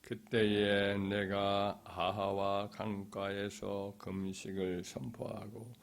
그때에 내가 아하와 강가에서 금식을 선포하고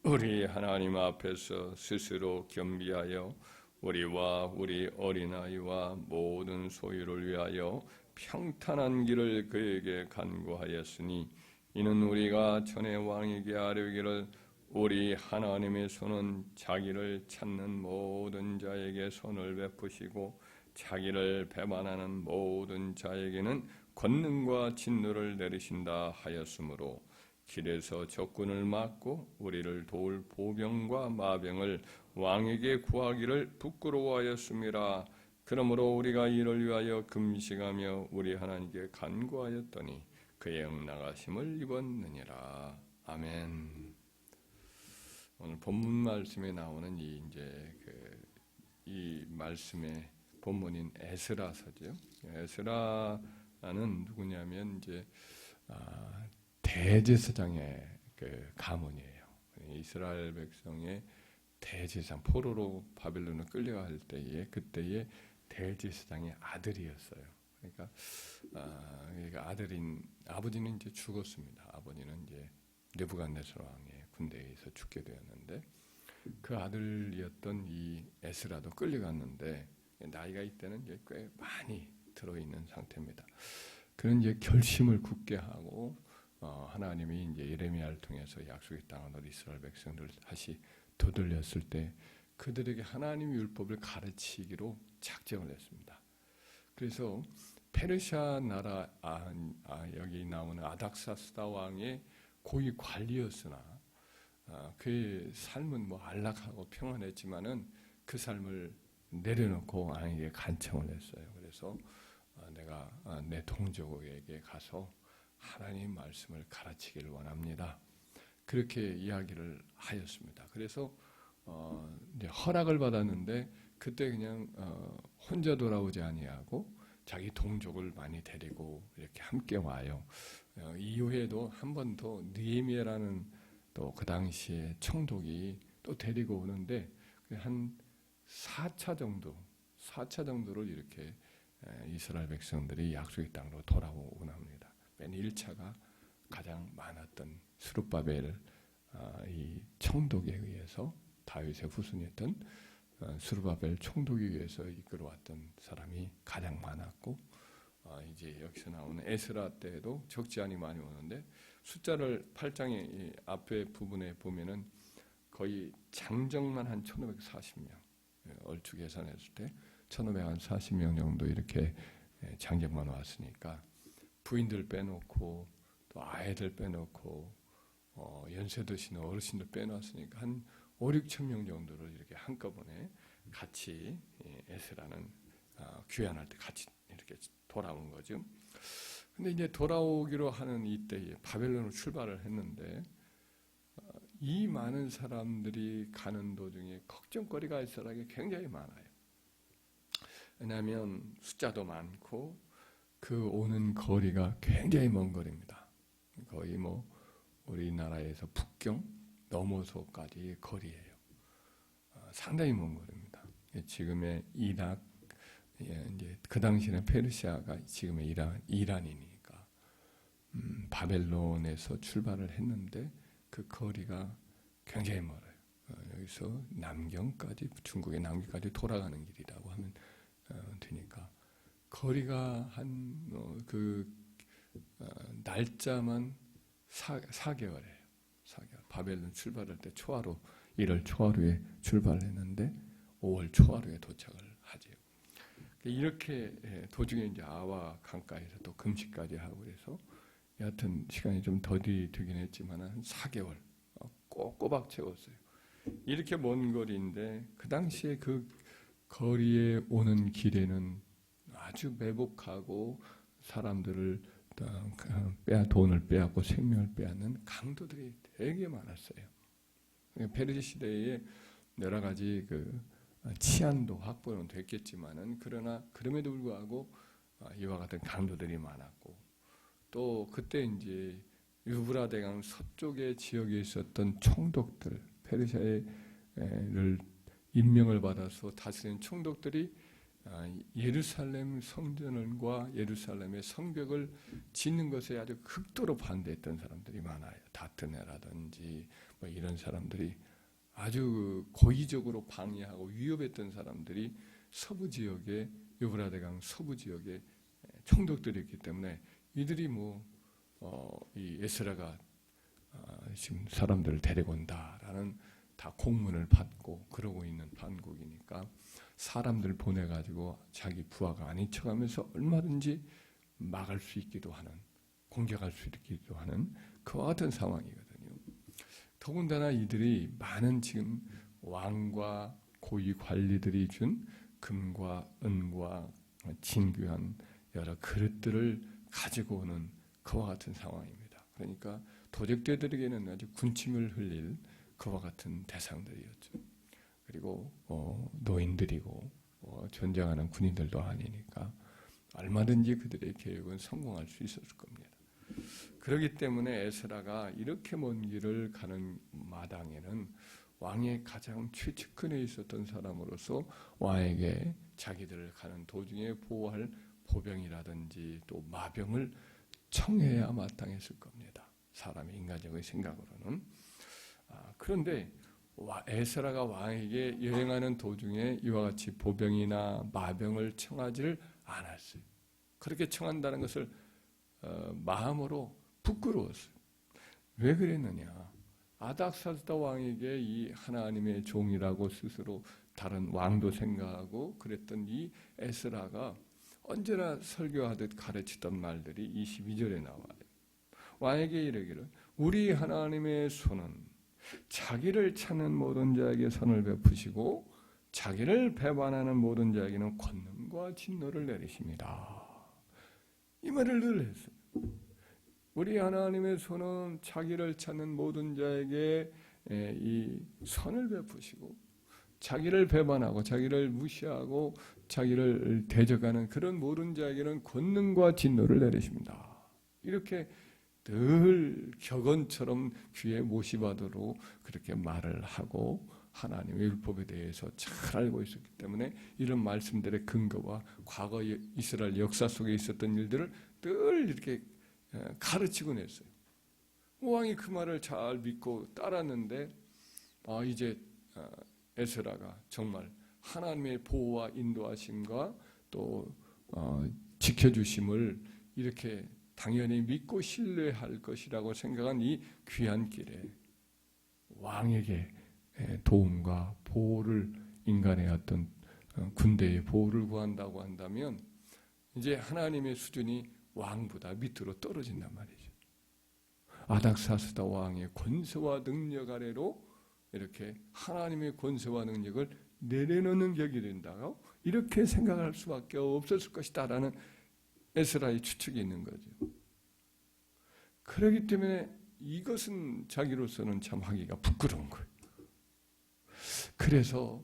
우리 하나님 앞에서 스스로 겸비하여 우리와 우리 어린아이와 모든 소유를 위하여 평탄한 길을 그에게 간구하였으니 이는 우리가 전에 왕에게 아뢰기를 우리 하나님의 손은 자기를 찾는 모든 자에게 손을 베푸시고 자기를 배반하는 모든 자에게는 권능과 진노를 내리신다 하였으므로 길에서 적군을 막고 우리를 도울 보병과 마병을 왕에게 구하기를 부끄러워하였음이라. 그러므로 우리가 이를 위하여 금식하며 우리 하나님께 간구하였더니 그의 응낙하심을 입었느니라. 아멘. 오늘 본문 말씀에 나오는 이 말씀의 본문인 에스라서죠. 에스라는 누구냐면 대제사장의 가문이에요. 이스라엘 백성의 대제사장, 포로로 바벨론을 끌려갈 때에 그때의 대제사장의 아들이었어요. 그러니까 아버지는 이제 죽었습니다. 아버지는 이제 느부갓네살 왕의 군대에서 죽게 되었는데 그 아들이었던 이 에스라도 끌려갔는데 나이가 이때는 이제 꽤 많이 들어있는 상태입니다. 그런 이제 결심을 굳게 하고 하나님이 이제 예레미야를 통해서 약속의 땅을 이스라엘 백성들 다시 되돌렸을 때 그들에게 하나님의 율법을 가르치기로 작정을 했습니다. 그래서 페르시아 나라 여기 나오는 아닥사스다 왕의 고위 관리였으나 그의 삶은 안락하고 평안했지만은 그 삶을 내려놓고 왕에게 간청을 했어요. 그래서 내가 내 동족에게 가서 하나님 말씀을 가르치기를 원합니다. 그렇게 이야기를 하였습니다. 그래서 이제 허락을 받았는데 그때 그냥 혼자 돌아오지 아니하고 자기 동족을 많이 데리고 이렇게 함께 와요. 이후에도 한 번 더 느헤미야라는 또 그 당시에 총독이 또 데리고 오는데 한 4차 정도를 이렇게 이스라엘 백성들이 약속의 땅으로 돌아오곤 합니다. 맨 1차가 가장 많았던 스룹바벨 이 총독에 의해서 다윗의 후손이었던 스룹바벨 총독에 의해서 이끌어왔던 사람이 가장 많았고 이제 여기서 나오는 에스라 때에도 적지 않이 많이 오는데 숫자를 8장의 앞에 부분에 보면은 거의 장정만 한 1540명 얼추 계산했을 때 1540명 정도 이렇게 장정만 왔으니까 부인들 빼놓고 또 아이들 빼놓고 연세 드신 어르신들 빼놨으니까 한 5, 6천 명 정도를 이렇게 한꺼번에 같이 에스라는 귀환할 때 같이 이렇게 돌아온 거죠. 근데 이제 돌아오기로 하는 이때에 바벨론으로 출발을 했는데 이 많은 사람들이 가는 도중에 걱정거리가 이스라엘에 굉장히 많아요. 왜냐하면 숫자도 많고 그 오는 거리가 굉장히 먼 거리입니다. 거의 우리나라에서 북경 넘어서까지의 거리예요. 상당히 먼 거리입니다. 지금의 이락, 이제 그 당시에는 페르시아가 지금의 이란이니까 바벨론에서 출발을 했는데 그 거리가 굉장히 멀어요. 여기서 남경까지 중국의 남경까지 돌아가는 길이라고 하면 되니까 거리가 날짜만 4개월이에요. 4개월. 바벨론 출발할 때 초하루 1월 초하루에 출발을 했는데 5월 초하루에 도착을 하죠. 이렇게 도중에 이제 아와 강가에서 또 금식까지 하고 그래서 여하튼 시간이 좀 더디 되긴 했지만 한 4개월 꼬박 채웠어요. 이렇게 먼 거리인데 그 당시에 그 거리에 오는 길에는 아주 매복하고 사람들을 돈을 빼앗고 생명을 빼앗는 강도들이 되게 많았어요. 페르시 시대에 여러 가지 치안도 확보는 됐겠지만은 그러나 그럼에도 불구하고 이와 같은 강도들이 많았고 또 그때 이제 유브라데강 서쪽의 지역에 있었던 총독들 페르시아를 임명을 받아서 다스리는 총독들이 예루살렘 성전과 예루살렘의 성벽을 짓는 것에 아주 극도로 반대했던 사람들이 많아요. 다트네라든지 뭐 이런 사람들이 아주 고의적으로 방해하고 위협했던 사람들이 서부 지역에 유브라데강 서부 지역에 총독들이었기 때문에 이들이 이 에스라가 지금 사람들을 데리고 온다라는 다 공문을 받고 그러고 있는 판국이니까 사람들 보내가지고 자기 부하가 아닌 척하면서 얼마든지 막을 수 있기도 하는, 공격할 수 있기도 하는 그와 같은 상황이거든요. 더군다나 이들이 많은 지금 왕과 고위 관리들이 준 금과 은과 진귀한 여러 그릇들을 가지고 오는 그와 같은 상황입니다. 그러니까 도적들에게는 아주 군침을 흘릴 그와 같은 대상들이었죠. 그리고 노인들이고 전쟁하는 군인들도 아니니까 얼마든지 그들의 계획은 성공할 수 있었을 겁니다. 그렇기 때문에 에스라가 이렇게 먼 길을 가는 마당에는 왕의 가장 최측근에 있었던 사람으로서 왕에게 자기들을 가는 도중에 보호할 보병이라든지 또 마병을 청해야 마땅했을 겁니다. 사람의 인간적인 생각으로는. 그런데 에스라가 왕에게 여행하는 도중에 이와 같이 보병이나 마병을 청하지를 않았어요. 그렇게 청한다는 것을 마음으로 부끄러웠어요. 왜 그랬느냐? 아닥사스다 왕에게 이 하나님의 종이라고 스스로 다른 왕도 생각하고 그랬던 이 에스라가 언제나 설교하듯 가르치던 말들이 22절에 나와요. 왕에게 이르기를 우리 하나님의 손은 자기를 찾는 모든 자에게 선을 베푸시고 자기를 배반하는 모든 자에게는 권능과 진노를 내리십니다. 이 말을 늘 했어요. 우리 하나님의 손은 자기를 찾는 모든 자에게 이 선을 베푸시고 자기를 배반하고 자기를 무시하고 자기를 대적하는 그런 모든 자에게는 권능과 진노를 내리십니다. 이렇게 늘 격언처럼 귀에 못이 받도록 그렇게 말을 하고 하나님의 율법에 대해서 잘 알고 있었기 때문에 이런 말씀들의 근거와 과거 이스라엘 역사 속에 있었던 일들을 늘 이렇게 가르치곤 했어요. 왕이 그 말을 잘 믿고 따랐는데 이제 에스라가 정말 하나님의 보호와 인도하심과 또 지켜주심을 이렇게 당연히 믿고 신뢰할 것이라고 생각한 이 귀한 길에 왕에게 도움과 보호를 인간의 어떤 군대의 보호를 구한다고 한다면 이제 하나님의 수준이 왕보다 밑으로 떨어진단 말이죠. 아닥사스다 왕의 권세와 능력 아래로 이렇게 하나님의 권세와 능력을 내려놓는 격이 된다고 이렇게 생각할 수밖에 없었을 것이다라는 에스라의 추측이 있는 거죠. 그렇기 때문에 이것은 자기로서는 참 하기가 부끄러운 거예요. 그래서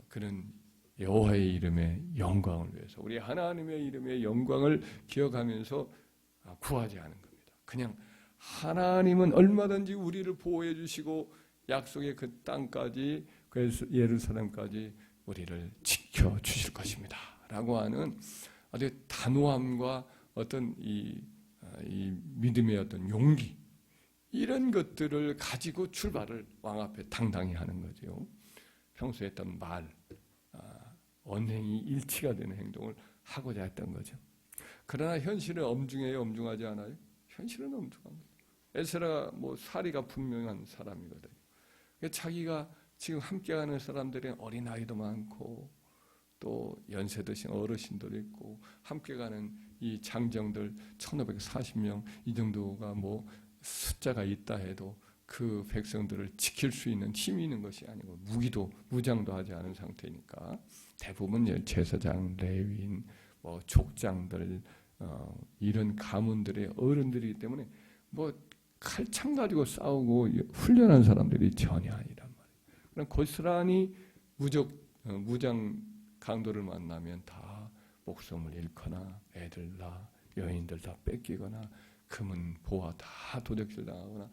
그는 여호와의 이름의 영광을 위해서 우리 하나님의 이름의 영광을 기억하면서 구하지 않은 겁니다. 그냥 하나님은 얼마든지 우리를 보호해 주시고 약속의 그 땅까지 그 예루살렘까지 우리를 지켜주실 것입니다. 라고 하는 아주 단호함과 어떤 이 믿음의 어떤 용기 이런 것들을 가지고 출발을 왕 앞에 당당히 하는 거죠. 평소에 했던 말, 언행이 일치가 되는 행동을 하고자 했던 거죠. 그러나 현실은 엄중해요? 엄중하지 않아요? 현실은 엄중합니다. 에스라가 사리가 분명한 사람이거든요. 자기가 지금 함께하는 사람들이 어린아이도 많고 또 연세 드신 어르신들도 있고 함께 가는 이 장정들 1540명 이 정도가 숫자가 있다 해도 그 백성들을 지킬 수 있는 힘이 있는 것이 아니고 무장도 하지 않은 상태니까 대부분 제사장, 레위인, 족장들 이런 가문들의 어른들이기 때문에 칼창 가지고 싸우고 훈련한 사람들이 전혀 아니란 말이에요. 그럼 고스란히 무장 강도를 만나면 다 목숨을 잃거나 애들 여인들 다 뺏기거나 금은 보화 다 도적질 당하거나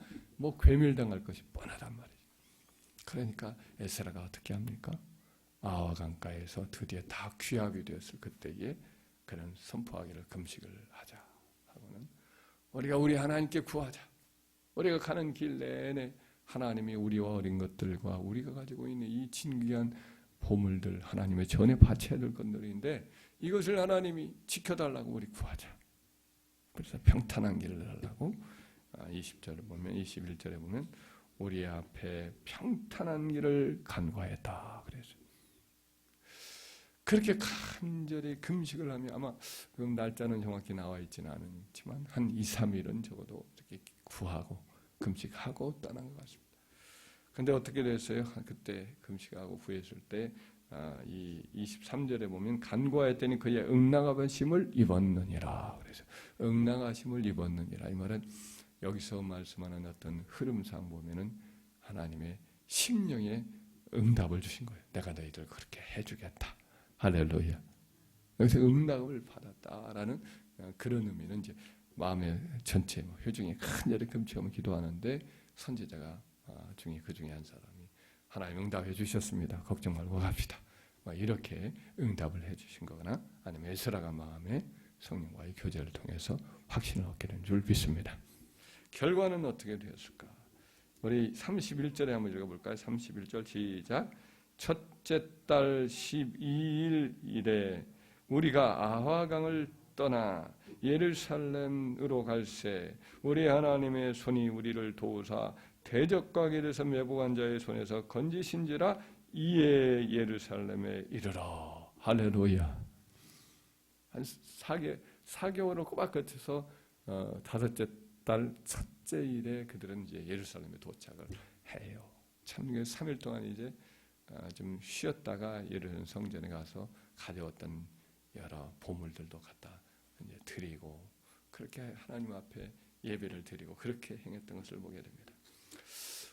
괴멸당할 것이 뻔하단 말이죠. 그러니까 에스라가 어떻게 합니까? 아와 강가에서 드디어 다 귀합이 되었을 그때에 그는 선포하기를 금식을 하자 하고는 우리가 우리 하나님께 구하자. 우리가 가는 길 내내 하나님이 우리와 어린 것들과 우리가 가지고 있는 이 진귀한 보물들 하나님의 전에 바쳐야 될 것들인데 이것을 하나님이 지켜달라고 우리 구하자. 그래서 평탄한 길을 달라고 20절을 보면 21절에 보면 우리 앞에 평탄한 길을 간구하였다. 그래서 그렇게 간절히 금식을 하면 아마 그 날짜는 정확히 나와 있지는 않지만 한 2, 3일은 적어도 이렇게 구하고 금식하고 떠난 것 같습니다. 근데 어떻게 됐어요? 그때 금식하고 구했을 때 이 23절에 보면 간구하였더니 그의 응낙하심을 입었느니라. 그래서 응낙하심을 입었느니라. 이 말은 여기서 말씀하는 어떤 흐름상 보면은 하나님의 심령의 응답을 주신 거예요. 내가 너희들 그렇게 해주겠다. 할렐루야. 여기서 응답을 받았다라는 그런 의미는 이제 마음의 전체 회중이 간절히 금식하며 기도하는데 선지자가 중에 그 중에 한 사람이 하나님 응답해 주셨습니다. 걱정 말고 갑시다. 이렇게 응답을 해 주신 거거나 아니면 에스라가 마음에 성령과의 교제를 통해서 확신을 얻게 된 줄 믿습니다. 결과는 어떻게 되었을까? 우리 31절에 한번 읽어볼까요? 31절 시작. 첫째 달 12일 이래 우리가 아화강을 떠나 예루살렘으로 갈새 우리 하나님의 손이 우리를 도우사 대적과 길에서 매복한 자의 손에서 건지신지라 이에 예루살렘에 이르러. 할렐루야. 한 4개월을 꼬박 거쳐서 다섯째 달 첫째 일에 그들은 이제 예루살렘에 도착을 해요. 참 3일 동안 이제 좀 쉬었다가 예루살렘 성전에 가서 가져왔던 여러 보물들도 갖다 이제 드리고 그렇게 하나님 앞에 예배를 드리고 그렇게 행했던 것을 보게 됩니다.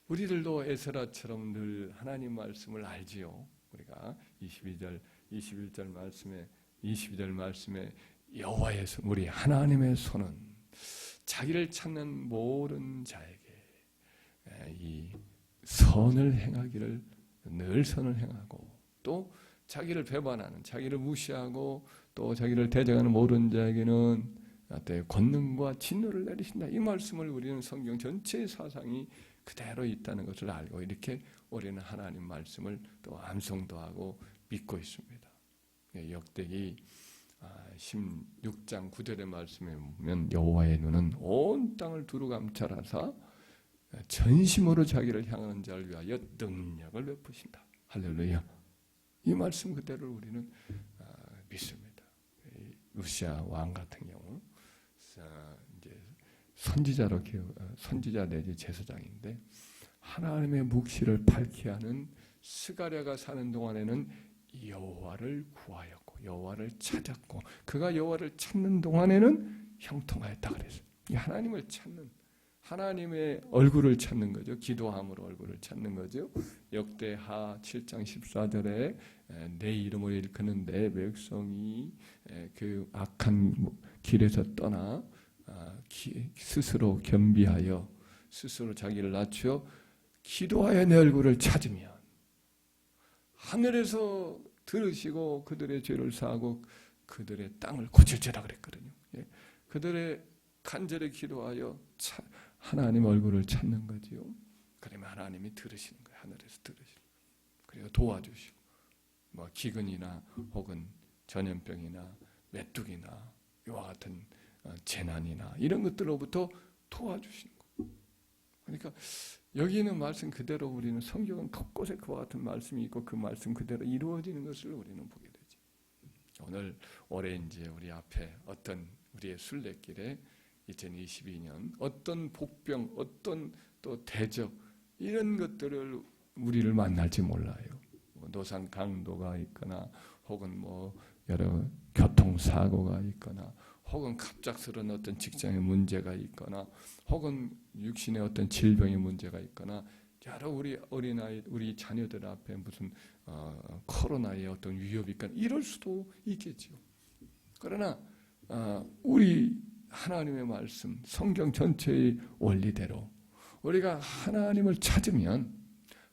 우리들도 에스라처럼 늘 하나님 말씀을 알지요. 우리가 21절 말씀에 여호와의 손, 우리 하나님의 손은 자기를 찾는 모든 자에게 이 선을 행하기를 늘 선을 행하고 또 자기를 배반하는 자기를 무시하고 또 자기를 대적하는 모든 자에게는 권능과 진노를 내리신다. 이 말씀을 우리는 성경 전체의 사상이 그대로 있다는 것을 알고 이렇게 우리는 하나님 말씀을 또 암송도 하고 믿고 있습니다. 역대기 16장 9절의 말씀에 보면 여호와의 눈은 온 땅을 두루 감찰하사 전심으로 자기를 향하는 자를 위하여 능력을 베푸신다. 할렐루야. 이 말씀 그대로 우리는 믿습니다. 루시아 왕 같은 경우 이제 선지자 내지 제사장인데 하나님의 묵시를 밝히 하는 스가랴가 사는 동안에는 여호와를 구하였고 여호와를 찾았고 그가 여호와를 찾는 동안에는 형통하였다 그랬어요. 이 하나님을 찾는 하나님의 얼굴을 찾는 거죠. 기도함으로 얼굴을 찾는 거죠. 역대하 7장 14절에 내 이름을 일컫는 내 백성이 그 악한 길에서 떠나 스스로 겸비하여 스스로 자기를 낮추어 기도하여 내 얼굴을 찾으면 하늘에서 들으시고 그들의 죄를 사하고 그들의 땅을 고칠지라 그랬거든요. 그들의 간절히 기도하여 하나님 얼굴을 찾는 거지요. 그러면 하나님이 들으시는 거예요. 하늘에서 들으시고 그리고 도와주시고 뭐 기근이나 혹은 전염병이나 메뚜기나 이와 같은 재난이나 이런 것들로부터 도와주시는 거예요. 그러니까 여기 있는 말씀 그대로 우리는 성경은 곳곳에 그와 같은 말씀이 있고 그 말씀 그대로 이루어지는 것을 우리는 보게 되죠. 오늘 올해 이제 우리 앞에 어떤 우리의 순례길에 2022년 어떤 복병, 어떤 또 대적 이런 것들을 우리를 만날지 몰라요. 노상 강도가 있거나 혹은 뭐 여러 교통사고가 있거나 혹은 갑작스러운 어떤 직장의 문제가 있거나 혹은 육신의 어떤 질병의 문제가 있거나 여러 우리 어린아이, 우리 자녀들 앞에 무슨 코로나의 어떤 위협이 있거나 이럴 수도 있겠죠. 그러나 우리 하나님의 말씀, 성경 전체의 원리대로 우리가 하나님을 찾으면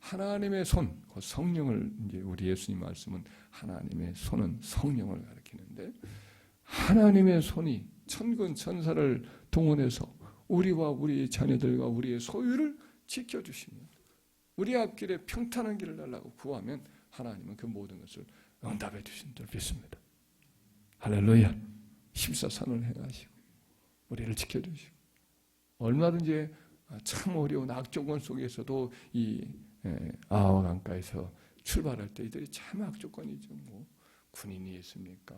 하나님의 손, 그 성령을 이제 우리 예수님 말씀은 하나님의 손은 성령을 가리키는데 하나님의 손이 천군 천사를 동원해서 우리와 우리 자녀들과 우리의 소유를 지켜주시면 우리 앞길에 평탄한 길을 달라고 구하면 하나님은 그 모든 것을 응답해 주신 줄 믿습니다. 할렐루야. 십사선을 행하시고 우리를 지켜주시고 얼마든지 참 어려운 악조건 속에서도 이 아와 강가에서 출발할 때 이들이 참 악조건이죠. 뭐 군인이 있습니까?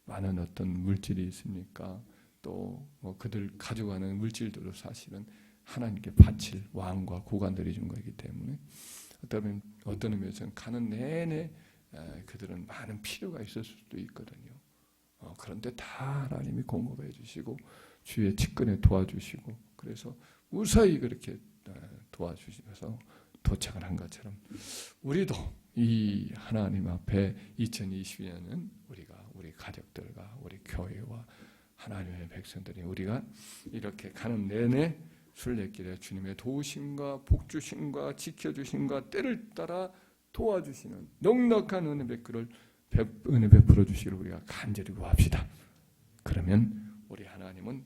많은 어떤 물질이 있습니까? 또 뭐 그들 가져가는 물질들도 사실은 하나님께 바칠 왕과 고관들이 준 거기 때문에 어떤 의미에서는 가는 내내 그들은 많은 필요가 있을 수도 있거든요. 그런데 다 하나님이 공급해 주시고 주의 직근에 도와주시고 그래서 무사히 그렇게 도와주셔서 도착을 한 것처럼 우리도 이 하나님 앞에 2022년은 우리가 우리 가족들과 우리 교회와 하나님의 백성들이 우리가 이렇게 가는 내내 순례길에 주님의 도우심과 복주심과 지켜주심과 때를 따라 도와주시는 넉넉한 은혜 베풀어 주시기를 우리가 간절히 구합시다. 그러면 우리 하나님은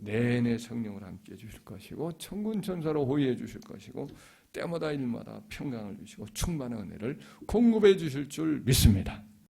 내내 성령을 함께 해주실 것이고 천군 천사로 호위해 주실 것이고 때마다 일마다 평강을 주시고 충만한 은혜를 공급해 주실 줄 믿습니다.